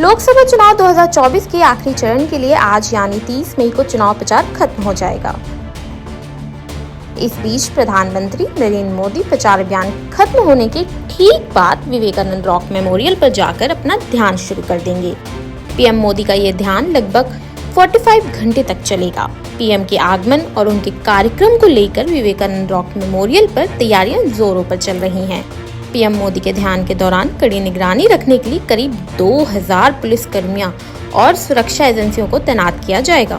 लोकसभा चुनाव 2024 के आखिरी चरण के लिए आज यानी 30 मई को चुनाव प्रचार खत्म हो जाएगा। इस बीच प्रधानमंत्री नरेंद्र मोदी प्रचार अभियान खत्म होने के ठीक बाद विवेकानंद रॉक मेमोरियल पर जाकर अपना ध्यान शुरू कर देंगे। पीएम मोदी का ये ध्यान लगभग 45 घंटे तक चलेगा। पीएम के आगमन और उनके कार्यक्रम को लेकर विवेकानंद रॉक मेमोरियल पर तैयारियां जोरों पर चल रही हैं। पीएम मोदी के ध्यान के दौरान कड़ी निगरानी रखने के लिए करीब 2000 पुलिस कर्मियों और सुरक्षा एजेंसियों को तैनात किया जाएगा।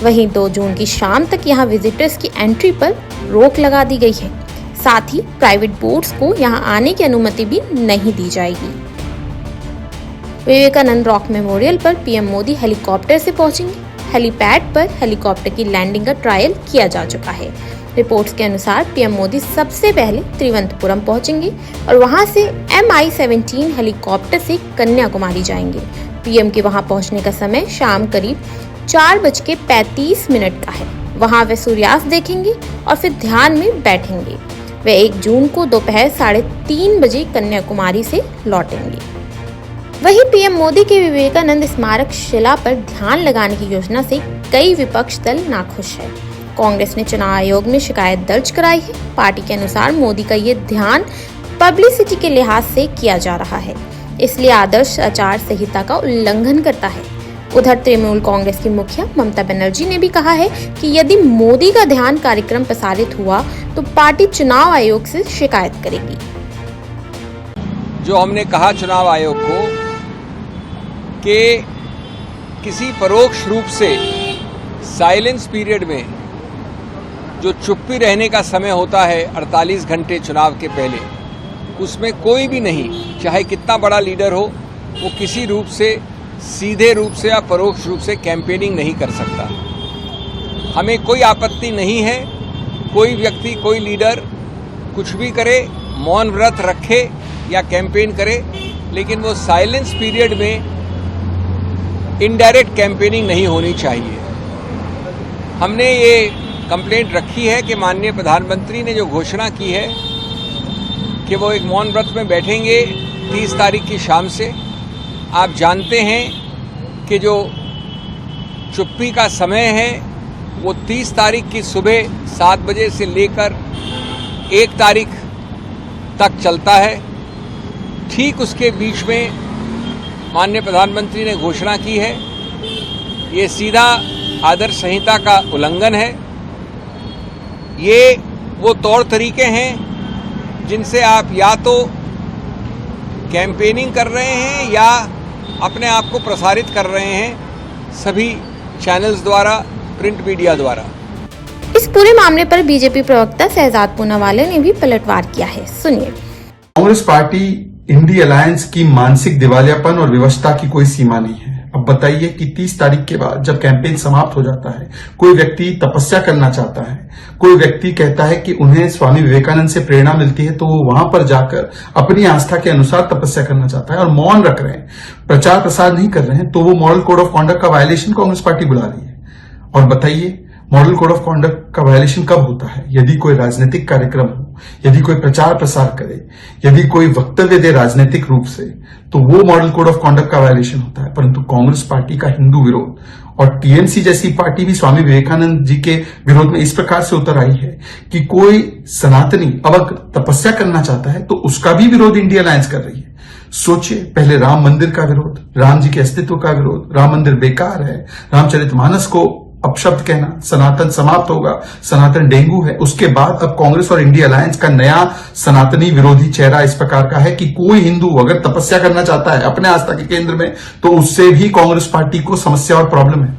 वहीं 2 जून की शाम तक यहां विजिटर्स की एंट्री पर रोक लगा दी गई है। साथ ही प्राइवेट बोट्स को यहां आने की अनुमति भी नहीं दी जाएगी। विवेकानंद रॉक मेमोरियल पर पीएम मोदी हेलीकॉप्टर से पहुंचेंगे। हेलीपैड पर हेलीकॉप्टर की लैंडिंग का ट्रायल किया जा चुका है। रिपोर्ट्स के अनुसार पीएम मोदी सबसे पहले तिरुवनंतपुरम पहुंचेंगे और वहां से MI-17 हेलीकॉप्टर से कन्याकुमारी जाएंगे। पीएम के वहां पहुंचने का समय शाम करीब 4:35 का है। वहां वे सूर्यास्त देखेंगे और फिर ध्यान में बैठेंगे। वे 1 जून को दोपहर 3:30 बजे कन्याकुमारी से लौटेंगे। वहीं पीएम मोदी के विवेकानंद स्मारक शिला पर ध्यान लगाने की योजना से कई विपक्ष दल नाखुश है। कांग्रेस ने चुनाव आयोग में शिकायत दर्ज कराई है। पार्टी के अनुसार मोदी का ये ध्यान पब्लिसिटी के लिहाज से किया जा रहा है, इसलिए आदर्श आचार संहिता का उल्लंघन करता है। उधर तृणमूल कांग्रेस की मुखिया ममता बनर्जी ने भी कहा है कि यदि मोदी का ध्यान कार्यक्रम प्रसारित हुआ तो पार्टी चुनाव आयोग से शिकायत करेगी। जो हमने कहा चुनाव आयोग को कि किसी परोक्ष रूप से साइलेंस पीरियड में जो चुप्पी रहने का समय होता है 48 घंटे चुनाव के पहले, उसमें कोई भी नहीं, चाहे कितना बड़ा लीडर हो, वो किसी रूप से सीधे रूप से या परोक्ष रूप से कैंपेनिंग नहीं कर सकता। हमें कोई आपत्ति नहीं है, कोई व्यक्ति कोई लीडर कुछ भी करे, मौन व्रत रखे या कैंपेन करे, लेकिन वो साइलेंस पीरियड में इनडायरेक्ट कैंपेनिंग नहीं होनी चाहिए। हमने ये कंप्लेंट रखी है कि माननीय प्रधानमंत्री ने जो घोषणा की है कि वो एक मौन व्रत में बैठेंगे 30 तारीख की शाम से। आप जानते हैं कि जो चुप्पी का समय है वो 30 तारीख की सुबह 7 बजे से लेकर 1 तारीख तक चलता है। ठीक उसके बीच में माननीय प्रधानमंत्री ने घोषणा की है, ये सीधा आदर्श संहिता का उल्लंघन है। ये वो तौर तरीके हैं जिनसे आप या तो कैंपेनिंग कर रहे हैं या अपने आप को प्रसारित कर रहे हैं सभी चैनल्स द्वारा, प्रिंट मीडिया द्वारा। इस पूरे मामले पर बीजेपी प्रवक्ता शहजाद पूनावाला ने भी पलटवार किया है। सुनिए। कांग्रेस पार्टी इंडी अलायंस की मानसिक दिवालियापन और विवशता की कोई सीमा नहीं है। अब बताइए कि 30 तारीख के बाद जब कैंपेन समाप्त हो जाता है, कोई व्यक्ति तपस्या करना चाहता है, कोई व्यक्ति कहता है कि उन्हें स्वामी विवेकानंद से प्रेरणा मिलती है, तो वो वहां पर जाकर अपनी आस्था के अनुसार तपस्या करना चाहता है और मौन रख रहे हैं, प्रचार प्रसार नहीं कर रहे हैं, तो वो मॉडल कोड ऑफ कॉन्डक्ट का वायलेशन कांग्रेस पार्टी बुला रही है। और बताइए, मॉडल कोड ऑफ कॉन्डक्ट का वायलेशन कब होता है? यदि कोई राजनीतिक कार्यक्रम हो, यदि कोई प्रचार प्रसार करे, यदि कोई वक्तव्य दे राजनीतिक रूप से, तो वो मॉडल कोड ऑफ कॉन्डक्ट का वायलेशन होता है। परंतु कांग्रेस पार्टी का हिंदू विरोध और टीएमसी जैसी पार्टी भी स्वामी विवेकानंद जी के विरोध में इस प्रकार से उतर आई है कि कोई सनातनी अब तपस्या करना चाहता है तो उसका भी विरोध इंडिया अलायंस कर रही है। सोचिए, पहले राम मंदिर का विरोध, राम जी के अस्तित्व का विरोध, राम मंदिर बेकार है, रामचरितमानस को अपशब्द कहना, सनातन समाप्त होगा, सनातन डेंगू है। उसके बाद अब कांग्रेस और इंडिया अलायंस का नया सनातनी विरोधी चेहरा इस प्रकार का है कि कोई हिंदू अगर तपस्या करना चाहता है अपने आस्था के केंद्र में, तो उससे भी कांग्रेस पार्टी को समस्या और प्रॉब्लम है।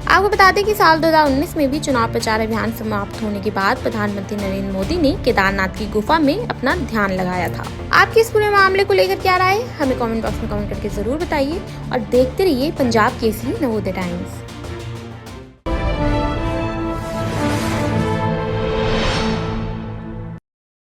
आपको बता दें कि साल 2019 में भी चुनाव प्रचार अभियान समाप्त होने के बाद प्रधानमंत्री नरेंद्र मोदी ने केदारनाथ की गुफा में अपना ध्यान लगाया था। आपके इस पूरे मामले को लेकर क्या राय है, हमें कमेंट बॉक्स में कमेंट करके जरूर बताइए और देखते रहिए पंजाब केसरी नवोदय टाइम्स।